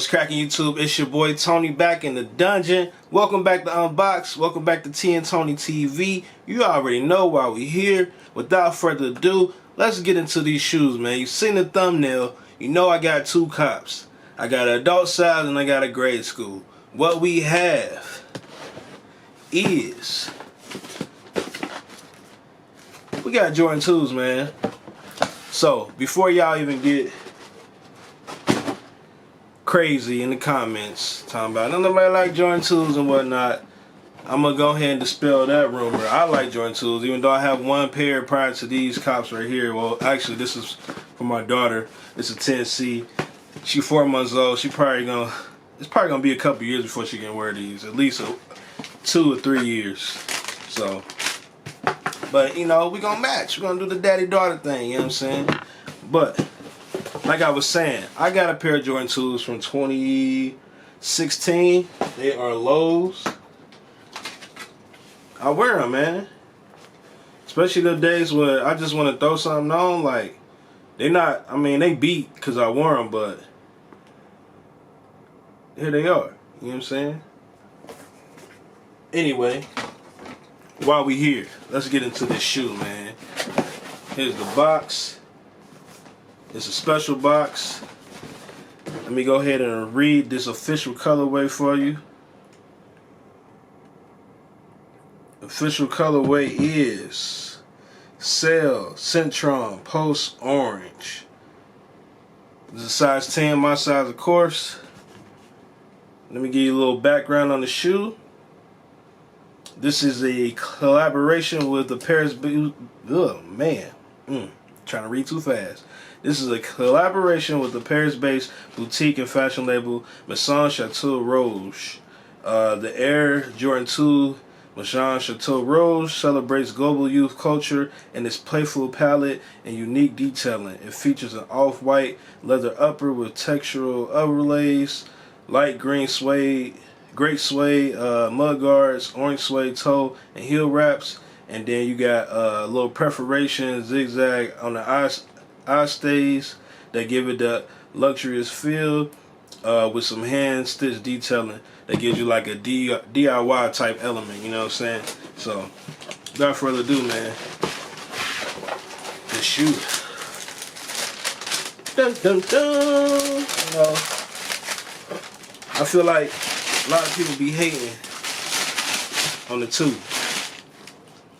What's cracking, YouTube? It's your boy Tony back in the dungeon. Welcome back to Unbox. Welcome back to T and Tony TV. You already know why we here. Without further ado, let's get into these shoes, man. You've seen the thumbnail. You know I got two cops. I got an adult size and I got a grade school. What we have is we got Jordan 2s, man. So before y'all even get crazy in the comments talking about nobody like Jordan 2s and whatnot, I'm gonna go ahead and dispel that rumor. I like Jordan 2s, even though I have one pair prior to these cops right here. Well, actually, this is for my daughter. It's a 10C. She's 4 months old. It's probably gonna be a couple years before she can wear these. At least 2 or 3 years. So, but you know, we gonna match. We're gonna do the daddy-daughter thing. You know what I'm saying? But like I was saying, I got a pair of Jordan 2s from 2016. They are lows. I wear them, man. Especially the days where I just want to throw something on. Like, they not, I mean, they beat because I wore them, but here they are. You know what I'm saying? Anyway, while we here, let's get into this shoe, man. Here's the box. It's a special box. Let me go ahead and read this official colorway for you. Official colorway is Resale Citron Post Orange. This is a size 10, my size of course. Let me give you a little background on the shoe. This is a collaboration with the Paris. Oh man, trying to read too fast. This is a collaboration with the Paris-based boutique and fashion label Maison Chateau Rouge. The Air Jordan 2 Maison Chateau Rouge celebrates global youth culture and its playful palette and unique detailing. It features an off-white leather upper with textural overlays, light green suede, great suede mud guards, orange suede toe and heel wraps, and then you got a little perforation zigzag on the eye stays that give it that luxurious feel with some hand stitch detailing that gives you like a DIY type element, you know what I'm saying? So without further ado, man, the shoe. Dun dun dun. You know, I feel like a lot of people be hating on the 2.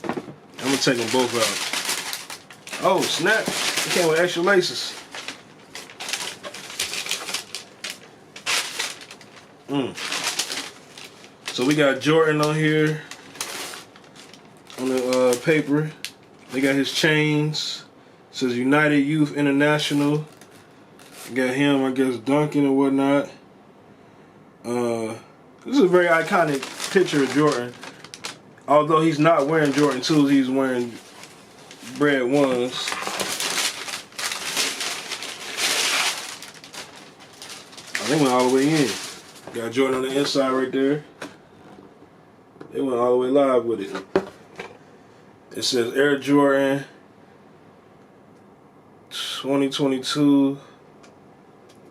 I'm gonna take them both out. Oh snap! It came with extra laces. So we got Jordan on here on the paper. They got his chains. It says United Youth International. We got him, I guess, dunking and whatnot. This is a very iconic picture of Jordan. Although he's not wearing Jordan 2s, he's wearing Bread 1s. They went all the way in. Got Jordan on the inside right there. They went all the way live with it. It says Air Jordan 2022.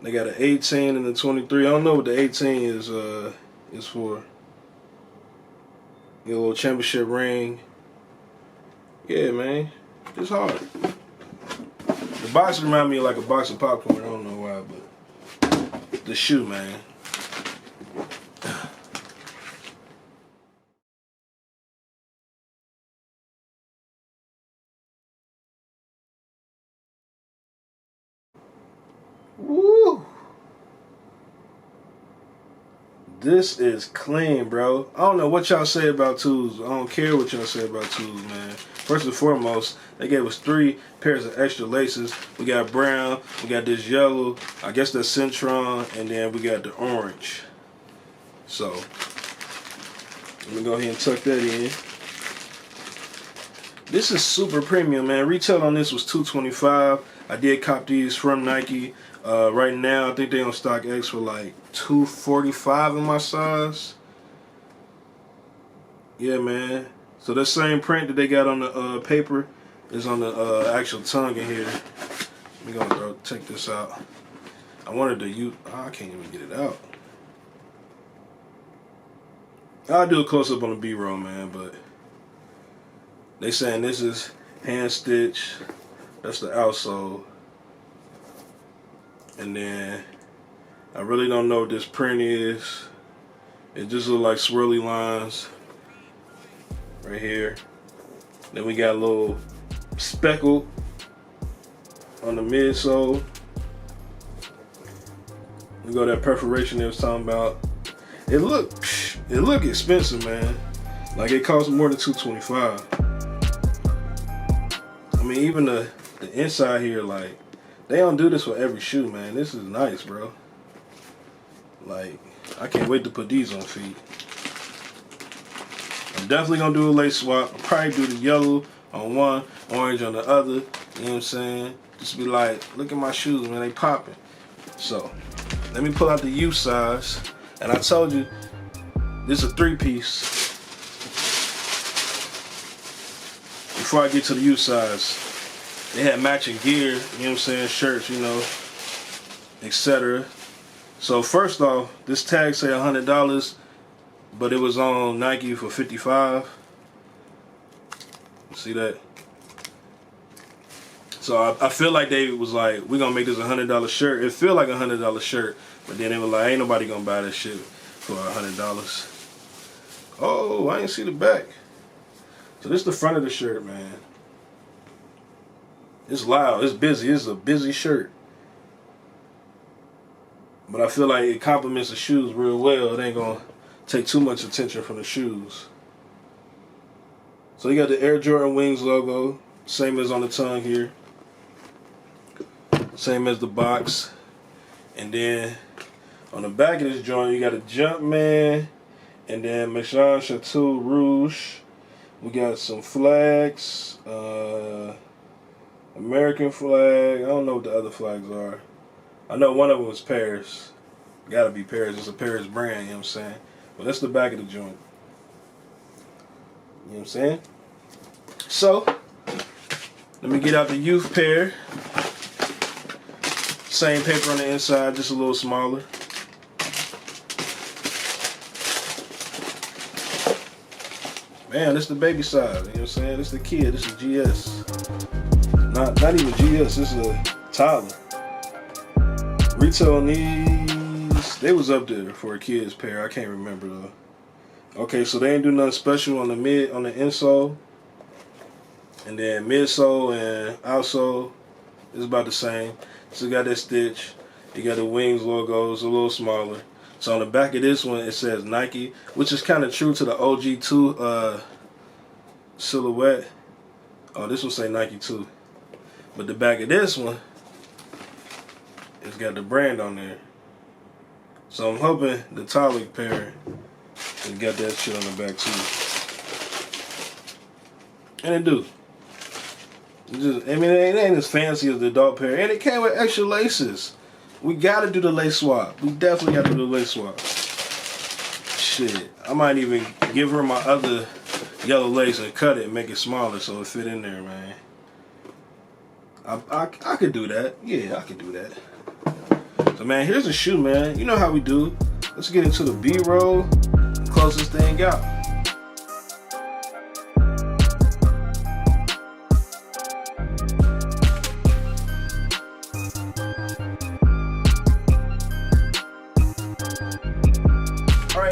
They got an 18 and a 23. I don't know what the 18 is for. Get a little championship ring. Yeah, man. It's hard. The box reminds me of like a box of popcorn. I don't know why, but the shoe, man. Woo! This is clean, bro. I don't know what y'all say about 2s. I don't care what y'all say about 2s, man. First and foremost, they gave us 3 pairs of extra laces. We got brown, we got this yellow, I guess that's Citron, and then we got the orange. So, let me go ahead and tuck that in. This is super premium, man. Retail on this was $225. I did cop these from Nike. Right now, I think they on StockX for like $245 in my size. Yeah, man. So that same print that they got on the paper is on the actual tongue in here. Let me go take this out. I wanted to use. Oh, I can't even get it out. I'll do a close up on the B-roll, man. But they saying this is hand stitch. That's the outsole. And then I really don't know what this print is. It just looks like swirly lines right here. Then we got a little speckle on the midsole. We got that perforation they was talking about. It look expensive, man. Like it costs more than $225. I mean, even the inside here, like they don't do this for every shoe, man. This is nice, bro. Like I can't wait to put these on feet. I'm definitely gonna do a lace swap. I'll probably do the yellow on one, orange on the other. You know what I'm saying? Just be like, look at my shoes, man, they popping. So, let me pull out the U size. And I told you, this is a 3-piece. Before I get to the U size, they had matching gear, you know what I'm saying, shirts, you know, etc. So first off, this tag say $100, but it was on Nike for $55. See that? So I feel like they was like, we're gonna make this $100 shirt. It feel like a $100 shirt, but then they were like, ain't nobody gonna buy this shit for $100. Oh, I didn't see the back. So this is the front of the shirt, man. It's loud, it's busy, it's a busy shirt. But I feel like it complements the shoes real well. It ain't gonna take too much attention from the shoes. So you got the Air Jordan Wings logo, same as on the tongue here. Same as the box. And then on the back of this joint, you got a Jumpman, and then Maison Chateau Rouge. We got some flags, American flag. I don't know what the other flags are. I know one of them was Paris. Gotta be Paris. It's a Paris brand, you know what I'm saying? But that's the back of the joint. You know what I'm saying? So, let me get out the youth pair. Same paper on the inside, just a little smaller. Man, this is the baby size, you know what I'm saying? This is the kid, this is GS. Not even GS, this is a toddler. Retail on these, they was up there for a kid's pair. I can't remember though. Okay, so they ain't do nothing special on the insole. And then midsole and outsole is about the same. So you got that stitch. You got the Wings logo, it's a little smaller. So on the back of this one it says Nike, which is kind of true to the OG2 silhouette. Oh, this one say Nike too. But the back of this one, it's got the brand on there. So I'm hoping the toddler pair has got that shit on the back too. And it do. I mean, it ain't as fancy as the adult pair. And it came with extra laces. We gotta do the lace swap. We definitely gotta do the lace swap. Shit. I might even give her my other yellow lace and cut it and make it smaller so it fit in there, man. I could do that. Yeah, I could do that. So, man, here's the shoe, man. You know how we do. Let's get into the B-roll and close this thing out.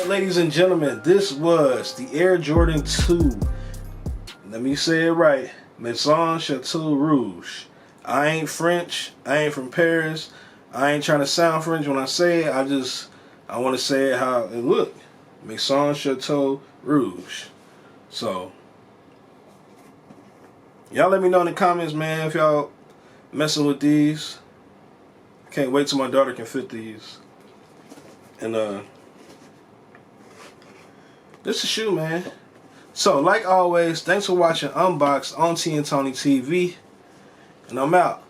Ladies and gentlemen, this was the Air Jordan 2. Let me say it right. Maison Chateau Rouge. I ain't French. I ain't from Paris. I ain't trying to sound French when I say it. I want to say it how it looked. Maison Chateau Rouge. So, y'all let me know in the comments, man, if y'all messing with these. I can't wait till my daughter can fit these. And, this is a shoe, man. So, like always, thanks for watching Unboxed on T and Toni TV. And I'm out.